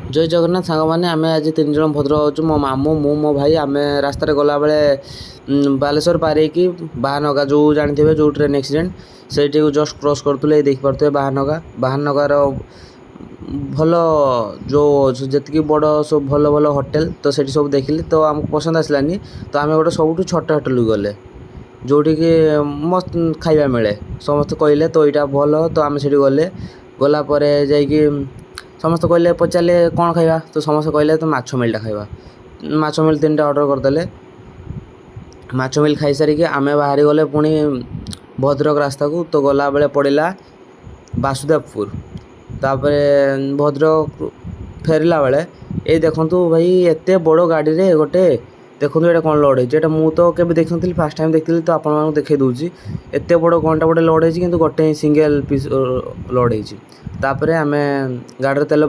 जय जगन्नाथ सांगमाने आमे आज 3 जण भद्रक आउछु मो मामू मो भाई आमे रास्ता रे गला बेले बालेश्वर पारे की बाहानगा जो जानथिबे जो ट्रेन एक्सीडेंट सेठी को जस्ट क्रॉस करथुले देख पारथुबे बाहानगा रो भलो जो जतकी बड़ सब भलो भलो होटल तो सेठी सब देखिले तो हमको पसंद आसलानी तो आमे गोटे सबुठु छोट होटल गले जोठी की मस्त खाइबा मिले समस्त कहले तो एटा भलो तो आमे सेठी गले गला परे जाई की समस्त कहले पचारे कौन खाइबा तो समस्त कहले तो माछ मिलटा खाइबा माछ मिल 3टा ऑर्डर करदेले माछ मिल खाई सारी आमे बाहरी गले पुणी भद्रक रास्ता को तो गला बेले पड़िला वासुदेवपुर तापरे भद्रक फेरला बेले ए देखंतु भाई एते बड़ गाड़ी रे गोटे देखंतु एटा कोन लोड हेछि एटा मु तो केबे देखनथिल फर्स्ट टाइम देखथिल तो आपन मानु देखे दोछि एते बड़ घंटा बड़े लोड हेछि किंतु गोटे सिंगल पीस लोड हेछि तापरे आमे गाड़ी रे तेल